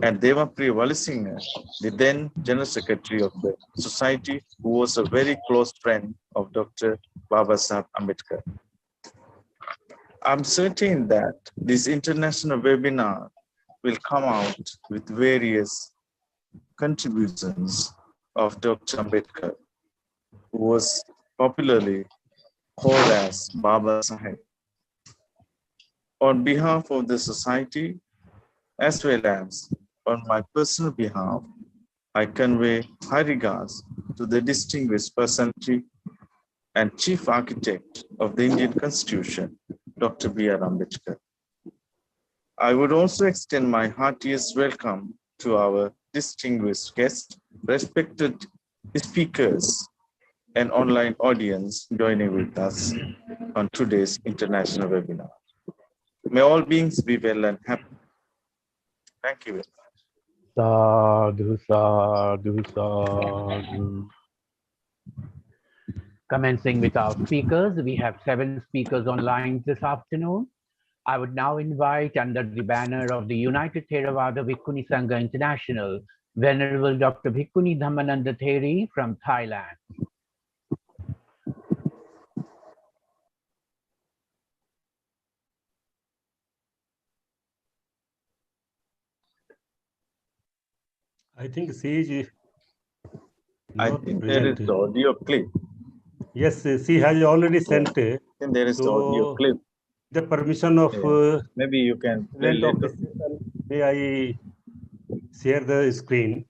And Devapriya Valisinghe, the then General Secretary of the Society, who was a very close friend of Dr. Babasaheb Ambedkar. I'm certain that this international webinar will come out with various contributions of Dr. Ambedkar, who was popularly called as Baba Saheb. On behalf of the society, as well as on my personal behalf, I convey high regards to the distinguished personality and chief architect of the Indian Constitution, Dr. B.R. Ambedkar. I would also extend my heartiest welcome to our distinguished guests, respected speakers, and online audience joining with us on today's international webinar. May all beings be well and happy. Thank you very much. Sadhu, sadhu, sadhu. Commencing with our speakers, we have 7 speakers online this afternoon. I would now invite, under the banner of the United Theravada Bhikkhuni Sangha International, Venerable Dr. Bhikkhuni Dhammananda Theri from Thailand. I think she is I think there is the audio clip. Yes, she has already sent. I think there is the audio clip. The permission of maybe you can play later. May I share the screen?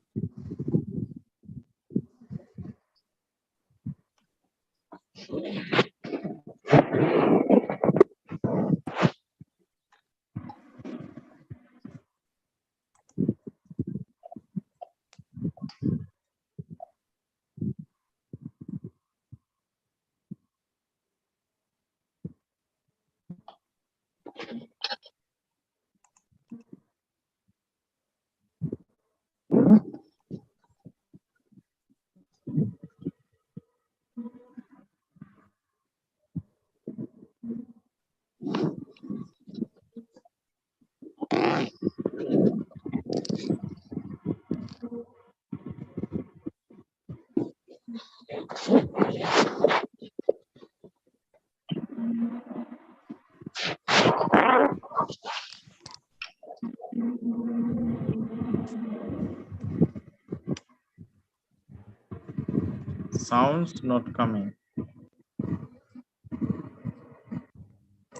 Sounds not coming.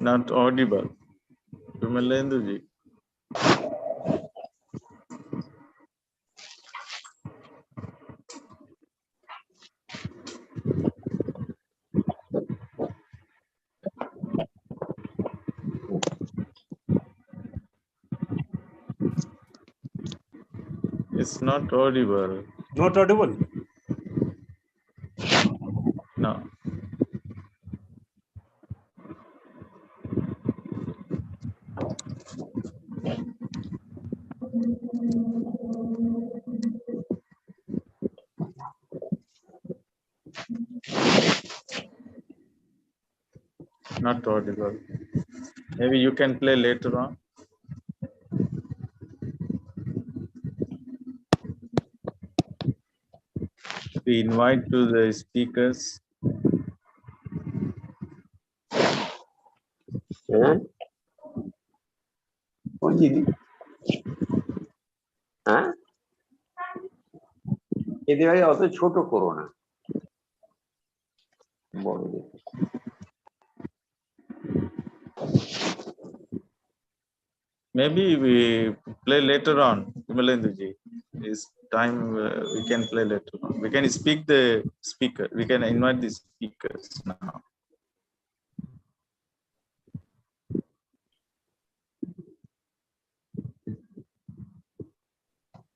Not audible. Vimalenduji. Yes. It's not audible. Not audible. No. Not audible. Maybe you can play later on. We invite to the speakers. এদের ভাই অত ছোট করো না, বড় দেখো। Maybe we play later on. Vimalenduji, is time we can play later on. We can speak the speaker. We can invite the speakers now.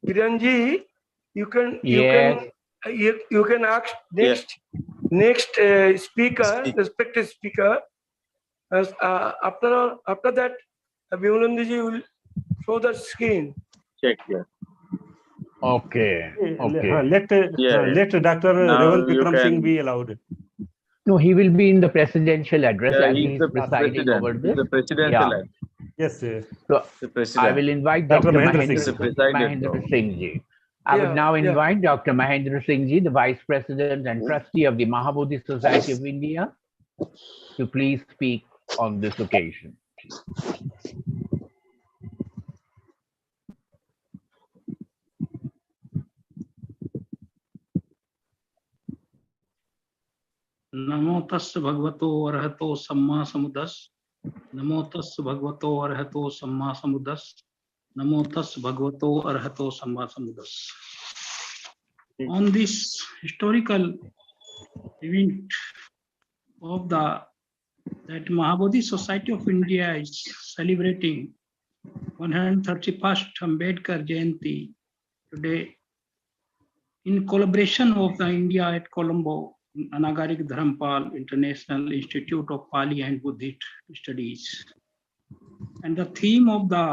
Kiranji, you can Yes. you can ask next speaker, respected speaker. As after that, Vimalenduji will show the screen. Check here. Okay. Okay. Let Dr. Revant Vikram Singh be allowed. No, he will be in the presidential address Yeah, as he's he's the presiding president. over He's this. the presidential Yeah. act. Yes. So The president. I will invite Dr. Dr. Mahendra Mahendra, Singh. Mahendra Singh ji. I would Yeah, now yeah. invite Dr. Mahendra Singh ji, the Vice President and Trustee of the Mahabodhi Society of India, to please speak on this occasion. नमो तस् भगवतो अरहतो सम्मा समुदस्। नमो तस् भगवतो अरहतो सम्मा समुदस्। नमो तस् भगवतो अरहतो सम्मा समुदस्. On this historical event of that Mahabodhi Society of India is celebrating 131st Ambedkar Jayanti today in collaboration of the India at Colombo, Anagarik Dharampal International Institute of Pali and Buddhist Studies. And the theme of the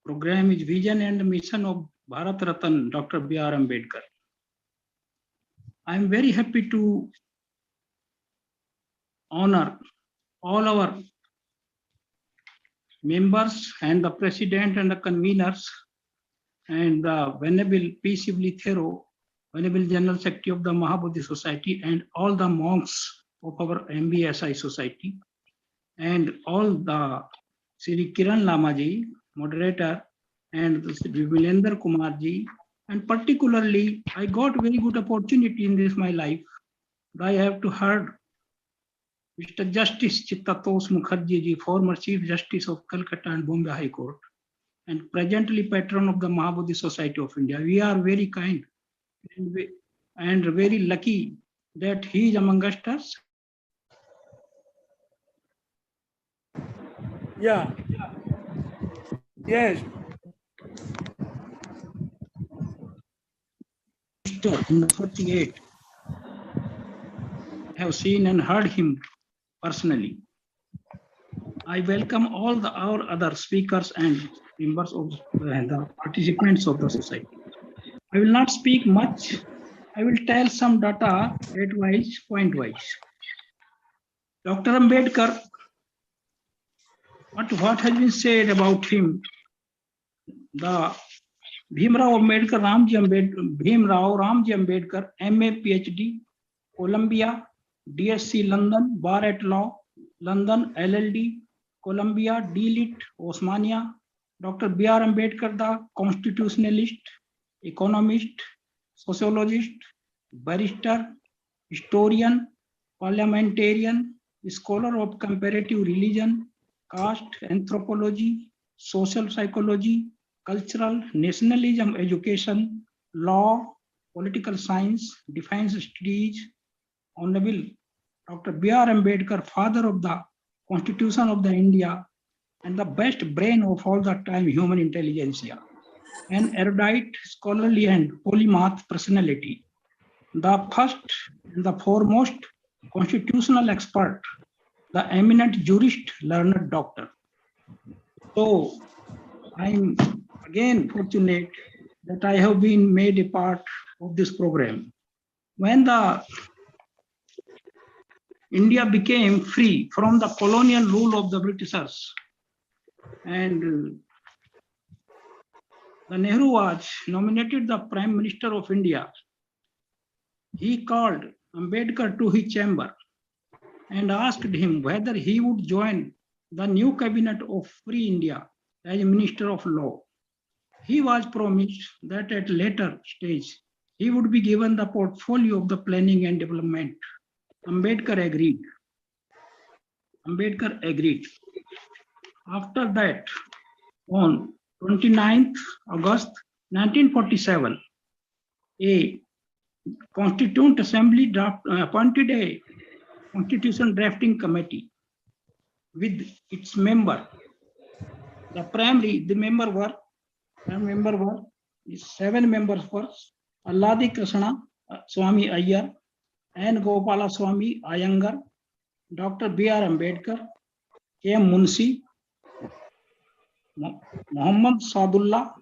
program is Vision and Mission of Bharat Ratan Dr. B.R. Ambedkar. I am very happy to honor all our members and the president and the conveners and the Venerable peaceably thorough Venerable General Secretary of the Mahabodhi Society and all the monks of our MBSI Society and all the Sri Kiran Lamaji, moderator, and Vimalendra Kumarji, and particularly I got very good opportunity in this my life. I have to heard Mr. Justice Chittatos Mukherjee ji, former Chief Justice of Calcutta and Bombay High Court, and presently patron of the Mahabodhi Society of India. We are very kind and very lucky that he is among us. Yeah. Yes. In 48, I have seen and heard him personally. I welcome all our other speakers and members of the participants of the society. I will not speak much. I will tell some data date-wise, point-wise. Dr. Ambedkar, what has been said about him? The Bhimrao Ramji Ambedkar, MA, PhD, Columbia, DSc London, Bar at Law, London, LLD, Columbia, D.Lit, Osmania. Dr. B.R. Ambedkar, the constitutionalist, economist, sociologist, barrister, historian, parliamentarian, scholar of comparative religion, caste, anthropology, social psychology, cultural, nationalism, education, law, political science, defense studies. Honorable Dr. B.R. Ambedkar, father of the Constitution of the India and the best brain of all the time human intelligentsia. an erudite, scholarly, and polymath personality, the first and the foremost constitutional expert, the eminent jurist, learned doctor. So I'm again fortunate that I have been made a part of this program. When the India became free from the colonial rule of the Britishers, and the Nehru was nominated the Prime Minister of India, he called Ambedkar to his chamber and asked him whether he would join the new cabinet of Free India as Minister of Law. He was promised that at later stage, he would be given the portfolio of the planning and development. Ambedkar agreed. Ambedkar agreed. After that, on 29th August 1947, a Constituent Assembly appointed a Constitution Drafting Committee with its member. The member were 7 members were Alladi Krishna Swami Iyer, N. Gopala Swami Iyengar, Dr. B.R. Ambedkar, K.M. Munshi, Muhammad Sadullah,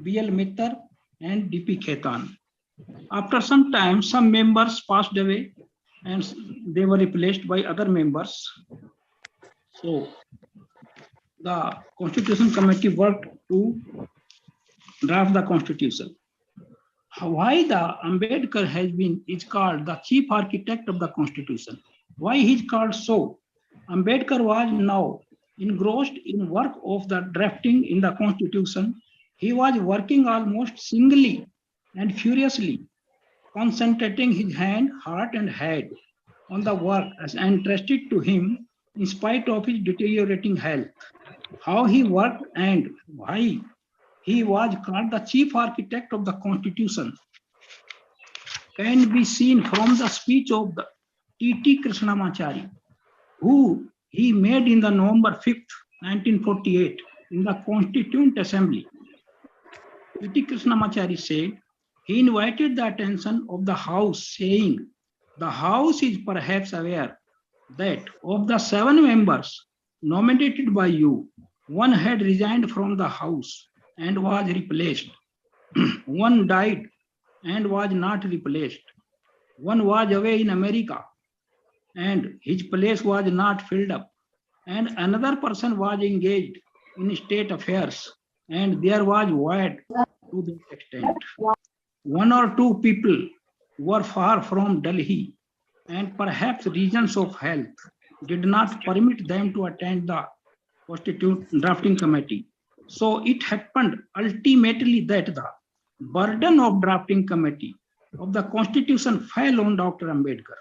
B.L. Mittar, and D.P. Khetan. After some time, some members passed away and they were replaced by other members. So the Constitution Committee worked to draft the Constitution. Why the Ambedkar is called the chief architect of the Constitution? Why he is called so? Ambedkar was now engrossed in work of the drafting in the Constitution. He was working almost singly and furiously, concentrating his hand, heart, and head on the work as entrusted to him in spite of his deteriorating health. How he worked and why he was called the chief architect of the Constitution can be seen from the speech of the T.T. Krishnamachari, who he made in the November 5th, 1948 in the Constituent Assembly. T.T. Krishnamachari said, he invited the attention of the House, saying, the House is perhaps aware that of the 7 members nominated by you, 1 had resigned from the House and was replaced. 1 died and was not replaced. 1 was away in America and his place was not filled up. And another person was engaged in state affairs and there was void to that extent. 1 or 2 people were far from Delhi and perhaps reasons of health did not permit them to attend the Constitution Drafting Committee. So it happened ultimately that the burden of drafting committee of the Constitution fell on Dr. Ambedkar.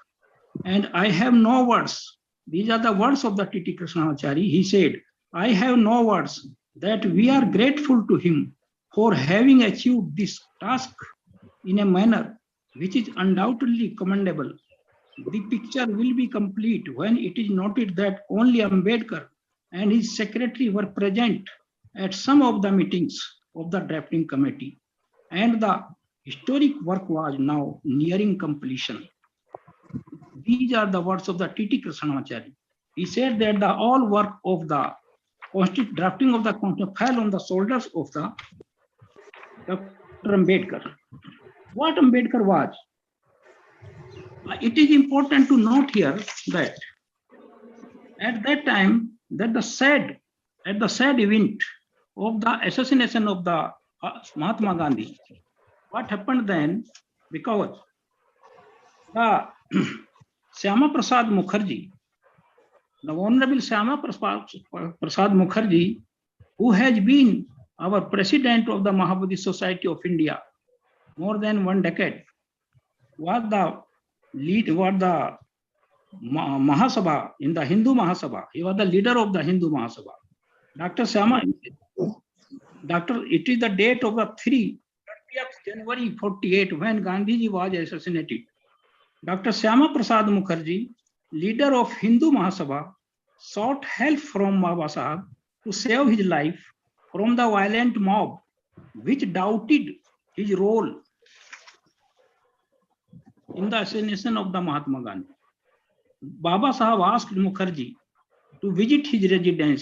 And I have no words. These are the words of the T.T. Krishnamachari. He said, I have no words that we are grateful to him for having achieved this task in a manner which is undoubtedly commendable. The picture will be complete when it is noted that only Ambedkar and his secretary were present at some of the meetings of the drafting committee, and the historic work was now nearing completion. These are the words of the T.T. Krishnamachari. He said that the all work of the drafting of the Constitution fell on the shoulders of the Dr. Ambedkar. What Ambedkar was? It is important to note here that at that time, at the sad event of the assassination of the Mahatma Gandhi, what happened then? Because the Shyama Prasad Mukherjee, the Honorable Shyama Prasad Mukherjee, who has been our president of the Mahabodhi Society of India more than 1 decade, was the Mahasabha in the Hindu Mahasabha. He was the leader of the Hindu Mahasabha. Dr. Shyama, it is the date of the 30th January 48 when Gandhiji was assassinated. Dr. Shyama Prasad Mukherjee, leader of Hindu Mahasabha, sought help from Baba Sahib to save his life from the violent mob which doubted his role in the assassination of the Mahatma Gandhi. Baba Sahib asked Mukherjee to visit his residence